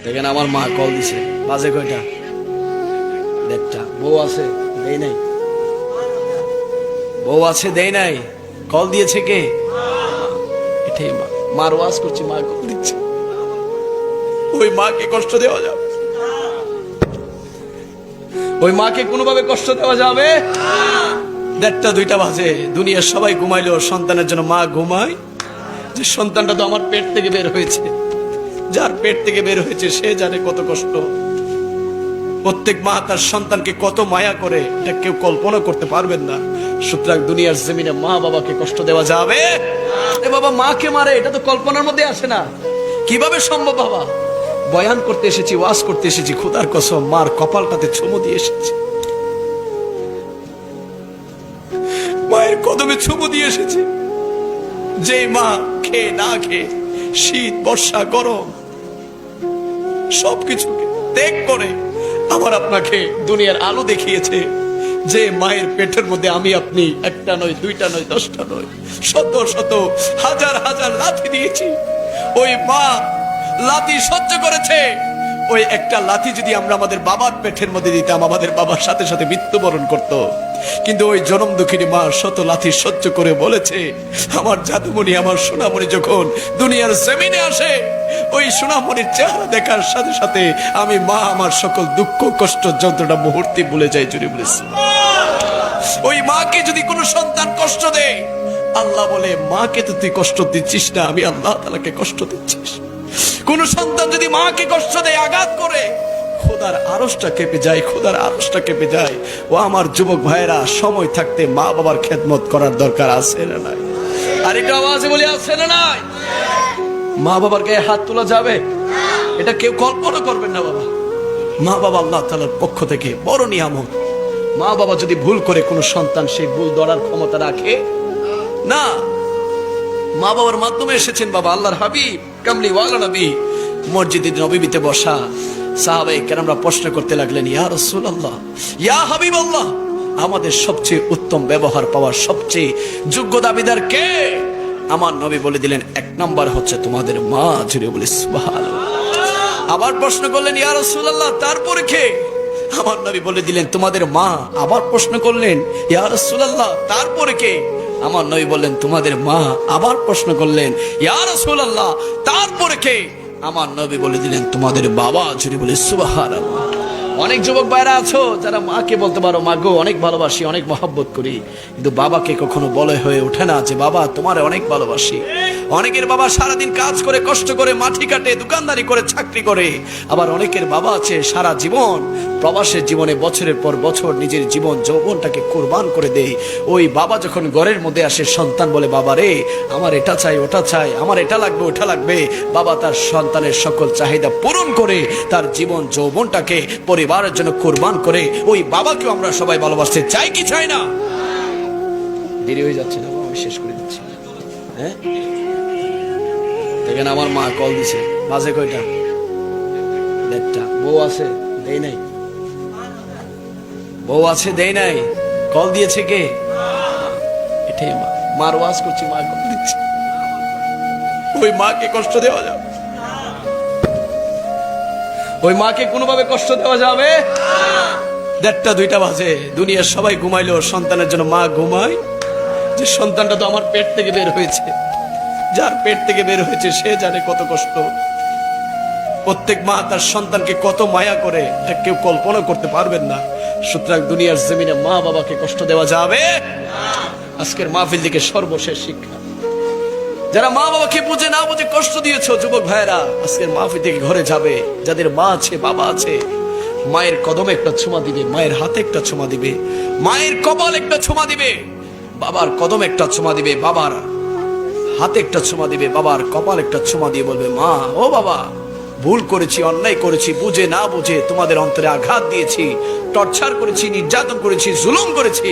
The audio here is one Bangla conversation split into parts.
দেখেন আমার মা কল দিছে, বাজে কয়টা? দেড়টা। বউ আছে, দেই নাই। বউ আছে, দেই নাই। কল দিয়েছে কে? এটাই মা। মার ওয়াজ করছি, মা কল দিচ্ছে। ওই মাকে কষ্ট দেওয়া যাবে? ওই মাকে কোনোভাবে কষ্ট দেওয়া যাবে? দেড়টা দুইটা বাজে, দুনিয়ার সবাই ঘুমাইলো, সন্তানের জন্য মা ঘুমায়। যে সন্তানটা তো আমার পেট থেকে বের হয়েছে, যার পেট থেকে বের হয়েছে সে জানে কত কষ্ট। প্রত্যেক মা তার সন্তানকে কত মায়া করে, এটা কেউ কল্পনা করতে পারবেন না। সুতরাং দুনিয়ার জমিনে মা বাবাকে কষ্ট দেওয়া যাবে? এ বাবা মাকে মারে, এটা তো কল্পনার মধ্যে আসে না। কিভাবে সম্ভব বাবা? বয়ান করতে এসেছি, ওয়াজ করতে এসেছি, খোদার কসম মার কপালটাতে চুমু দিয়ে এসেছি, মায়ের কদমে চুমু দিয়ে এসেছি। যে মা খেয়ে না খেয়ে শীত বর্ষা গরম সবকিছুকে ত্যাগ করে আমার আপনাকে দুনিয়ার আলো দেখিয়েছে। যে মায়ের পেটের মধ্যে আমি আপনি একটা নয়, দুইটা নয়, 10টা নয়, শত শত হাজার হাজার লাথি দিয়েছি। ওই মা লাথি সহ্য করেছে। ওই একটা লাথি যদি আমরা আমাদের বাবার পেটের মধ্যে দিতাম, আমাদের বাবার সাথে সাথে মৃত্যুবরণ করত। কিন্তু ওই জনম দুঃখিনী মা শত লাথি সহ্য করে বলেছে, আমার জাদুমণি, আমার সোনামণি যখন দুনিয়ার জমিনে আসে, ওই সোনামণির চেহারা দেখার সাথে সাথে আমি মা আমার সকল দুঃখ কষ্ট যন্ত্রণা মুহূর্তে ভুলে যাই। জুড়ে বলেছি, ওই মাকে যদি কোনো সন্তান কষ্ট দেয়, আল্লাহ বলে মাকে তো তুই কষ্ট দিচ্ছিস না, আমি আল্লাহ তাআলাকে কষ্ট দিচ্ছিস। কোন সন্তান যদি মাকে কষ্ট দেয়, আঘাত করে, খোদার আরশটা কেঁপে যায়, খোদার আরশটা কেঁপে যায়। ও আমার যুবক ভাইরা, সময় থাকতে মা বাবার খেদমত করার দরকার আছে না নাই? আর এটা আওয়াজে বলি, আছে না নাই? মা বাবার গায়ে হাত তোলা যাবে? এটা কেউ কল্পনা করবেন না বাবা। মা বাবা আল্লাহ তাআলার পক্ষ থেকে বড় নিয়ামত। মা বাবা যদি ভুল করে, কোনো সন্তান সেই ভুল ধরার ক্ষমতা রাখে না। মা বাবার মাধ্যমে এসেছেন বাবা আল্লাহর হাবিব কামলি ওয়ালা নবী। মসজিদে নববীতে বসা সাহাবায়ে কেরামরা প্রশ্ন করতে লাগলেন, ইয়া রাসূলুল্লাহ, ইয়া হাবিবাল্লাহ, আমাদের সবচেয়ে উত্তম ব্যবহার পাওয়ার সবচেয়ে যোগ্য দাবিদার কে? আমার নবী বলে দিলেন, 1 নম্বর হচ্ছে তোমাদের মা। জুড়ে বলি সুবহানাল্লাহ। আবার প্রশ্ন করলেন, ইয়া রাসূলুল্লাহ, তারপরে কে? আমার নবী বলে দিলেন, তোমাদের মা। আবার প্রশ্ন করলেন, ইয়া রাসূলুল্লাহ, তারপরে কে? আমার নবী বললেন, তোমাদের মা। আবার প্রশ্ন করলেন, ইয়া রাসূলুল্লাহ, তারপরে কে? আমার নবী বলে দিলেন, তোমাদের বাবা। জুড়ে বলি সুবহানাল্লাহ। অনেক যুবক ভাইরা আছো যারা মাকে বলতে পারো, মা গো অনেক ভালোবাসি, অনেক মহব্বত করি, কিন্তু বাবাকে কখনো বলে হয়ে ওঠে না যে বাবা তোমারে অনেক ভালোবাসি। অনেকের বাবা সারাদিন কাজ করে, কষ্ট করে, মাটি কাটে, দোকানদারি করে, চাকরি করে। আবার অনেকের বাবা আছে সারা জীবন প্রবাসের জীবনে বছরের পর বছর নিজের জীবন যৌবনটাকে কুরবান করে দেয়। ওই বাবা যখন ঘরের মধ্যে আসে, সন্তান বলে, বাবা রে আমার এটা চাই, ওটা চাই, আমার এটা লাগবে, ওটা লাগবে। বাবা তার সন্তানের সকল চাহিদা পূরণ করে তার জীবন যৌবনটাকে পরিবারের জন্য কুরবান করে। ওই বাবাকেও আমরা সবাই ভালোবাসতে চাই কি চাই না? দেরি হয়ে যাচ্ছে না, আমি শেষ করে দিচ্ছি। হ্যাঁ, দেখেন আমার মা কল দিছে, বাজে কয়টা? দেড়টা। বউ আছে, দেই নাই। বউ আছে, দেই নাই। কল দিয়েছে কে? এটাই মা। মার ওয়াজ করছি, মা কল দিচ্ছে। ওই মাকে কষ্ট দেওয়া যাবে? ওই মাকে কোনোভাবে কষ্ট দেওয়া যাবে? দেড়টা দুইটা বাজে, দুনিয়ার সবাই ঘুমাইলো, সন্তানের জন্য মা ঘুমায়। যে সন্তানটা তো আমার পেট থেকে বের হয়েছে, যার পেট থেকে বের হয়েছে সে জানে কত কষ্ট। প্রত্যেক মা তার সন্তানকে কত মায়া করে, এটা কেউ কল্পনা করতে পারবেন না। সুতরাং দুনিয়ার জমিনে মা বাবাকে কষ্ট দেওয়া যাবে? আজকের মাহফিল থেকে সর্বশেষ শিক্ষা, যারা মা বাবাকে বুঝে না বুঝে কষ্ট দিয়েছো যুবক ভাইরা, আজকের মাহফিল থেকে ঘরে যাবে, যাদের মা আছে, বাবা আছে, মায়ের কদমে একটা ছোঁয়া দিবে, মায়ের হাতে একটা ছোঁয়া দিবে, মায়ের কপাল একটা ছোঁয়া দিবে, বাবার কদমে একটা ছোঁয়া দিবে, বাবার হাতে একটা ছোঁয়া দিবে, বাবার কপাল একটা ছোঁয়া দিয়ে বলবে, মা ও বাবা, ভুল করেছি, অন্যায় করেছি, বুঝে না বুঝে তোমাদের অন্তরে আঘাত দিয়েছি, টর্চার করেছি, নির্যাতন করেছি, জুলুম করেছি,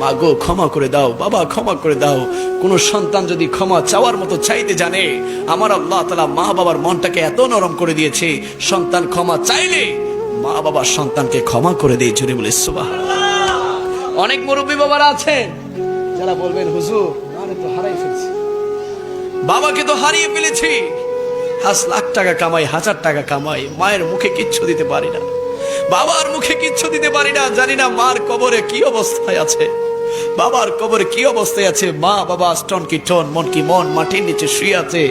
মা গো ক্ষমা করে দাও, বাবা ক্ষমা করে দাও। কোন সন্তান যদি ক্ষমা চাওয়ার মতো চাইতে জানে, আমার আল্লাহ তাআলা মা বাবার মনটাকে এত নরম করে দিয়েছে, সন্তান ক্ষমা চাইলে মা বাবা সন্তানকে ক্ষমা করে দেয়। জোরে বলে সুবহানাল্লাহ। অনেক মুরব্বী বাবারা আছেন যারা বলবেন, হুজুর মারে তো হারাই ফেলছি, বাবাকে তো হারিয়ে ফেলেছি, লাখ টাকা কামাই, 1000 টাকা কামাই, মায়ের মুখে কিচ্ছু দিতে পারি না, বাবার মুখে কিচ্ছু দিতে পারি না। জানি না মার কবরে কি অবস্থায় আছে, বাবার কবরে কি অবস্থায় আছে। মা বাবা স্টোন কি টন, মন কি মন, মাটির নিচে শুয়ে আছে।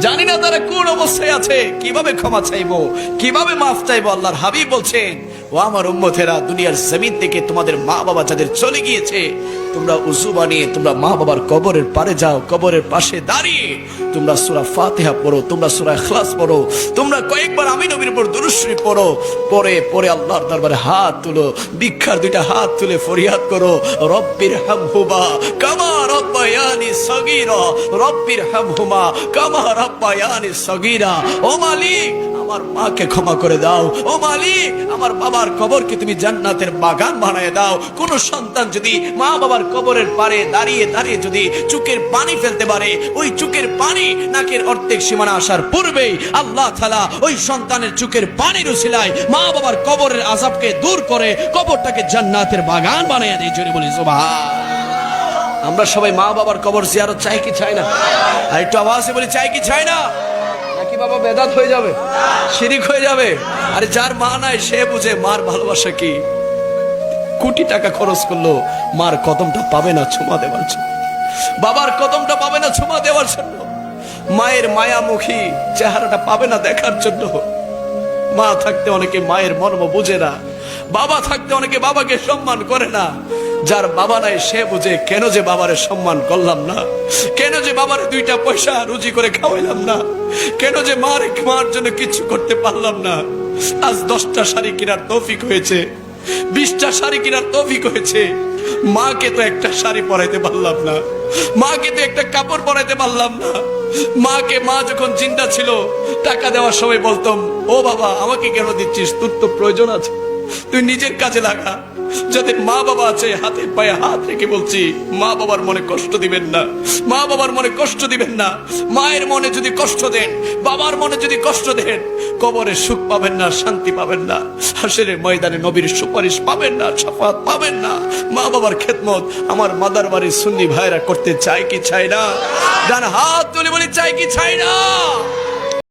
জানি না তারা কোন অবস্থায় আছে, কিভাবে ক্ষমা চাইবো, কিভাবে মাফ চাইবো। আল্লাহর হাবিব বলছেন, ও আমার উম্মতেরা, দুনিয়ার জমিন থেকে তোমাদের মা বাবা যাদের চলে গিয়েছে, তোমরা উযু বানিয়ে তোমরা মা বাবার কবরের পারে যাও, কবরের পাশে দাঁড়িয়ে তোমরা সূরা ফাতিহা পড়ো, তোমরা সূরা ইখলাস পড়ো, তোমরা কয়েকবার আমি নবীর উপর দুরূদ শরীফ পড়ো, পরে পরে আল্লাহর দরবারে হাত তুলো, ভিক্ষার 2টা হাত তুলে ফরিয়াদ করো, রব্বির হামহুমা কামা রাব্বায়ানি সগীরা, রব্বির হামহুমা কামা রাব্বায়ানি সগীরা। ও মালিক, আমার মাকে ক্ষমা করে দাও। ও মালিক, আমার বাবার কবরকে তুমি জান্নাতের বাগান বানায় দাও। কোন সন্তান যদি মা বাবার কবরের পারে দাঁড়িয়ে দাঁড়িয়ে যদি চোখের পানি ফেলতে পারে, ওই চোখের পানি নাকের অর্ধেক সীমানা আসার পূর্বেই আল্লাহ তাআলা ওই সন্তানের চোখের পানির উসিলায় মা বাবার কবরের আযাবকে দূর করে কবরটাকে জান্নাতের বাগান বানায় দেয়। জোরে বলি সুবহান। আমরা সবাই মা বাবার কবর জিয়ারত চাই কি চাই না? আর একটু আওয়াজে বলি, চাই কি চাই না? নাকি বাবা বেদাত হয়ে যাবে, শিরিক হয়ে যাবে? আরে যার মা নাই সে বুঝে মার ভালোবাসা কি। কোটি টাকা খরচ করলো মার কদমটা পাবে না চুমা দেওয়ার জন্য, বাবার কদমটা পাবে না চুমা দেওয়ার জন্য, মায়ের মায়ামুখী চেহারাটা পাবে না দেখার জন্য। মা থাকতে অনেকে মায়ের মর্ম বুঝে না, বাবা থাকতে অনেকে বাবাকে সম্মান করে না। যার বাবা নাই সে বুঝে কেন যে বাবারে সম্মান করলাম না, কেন যে বাবারে 2টা পয়সা রুজি করে খাওয়াইলাম না, কেন যে মার জন্য কিছু করতে পারলাম না। আজ 10টা শাড়ি কেনার তৌফিক হয়েছে, 20টা শাড়ি কেনার তৌফিক হয়েছে, মাকে তো একটা শাড়ি পরাইতে পারলাম না, মাকে তো একটা কাপড় পরাইতে পারলাম না। মাকে, মা যখন জিন্দা ছিল টাকা দেওয়ার সময় বলতাম, ও বাবা আমাকে কেন দিচ্ছিস, তোর তো প্রয়োজন আছে, তুই নিজের কাজে লাগা। যাদের মা বাবা আছে হাতে পায়ে হাত রেখে বলছি, মা বাবার মনে কষ্ট দিবেন না, মা বাবার মনে কষ্ট দিবেন না। মায়ের মনে যদি কষ্ট দেন, বাবার মনে যদি কষ্ট দেন, কবরে সুখ পাবেন না, শান্তি পাবেন না, হাসরের ময়দানে নবীর সুপারিশ পাবেন না, শাফাত পাবেন না। মা বাবার খেদমত আমার মাদার বাড়ির সুন্নি ভাইরা করতে চাই কি চাই না? ডান হাত তুলে বলি, চাই কি চাই না?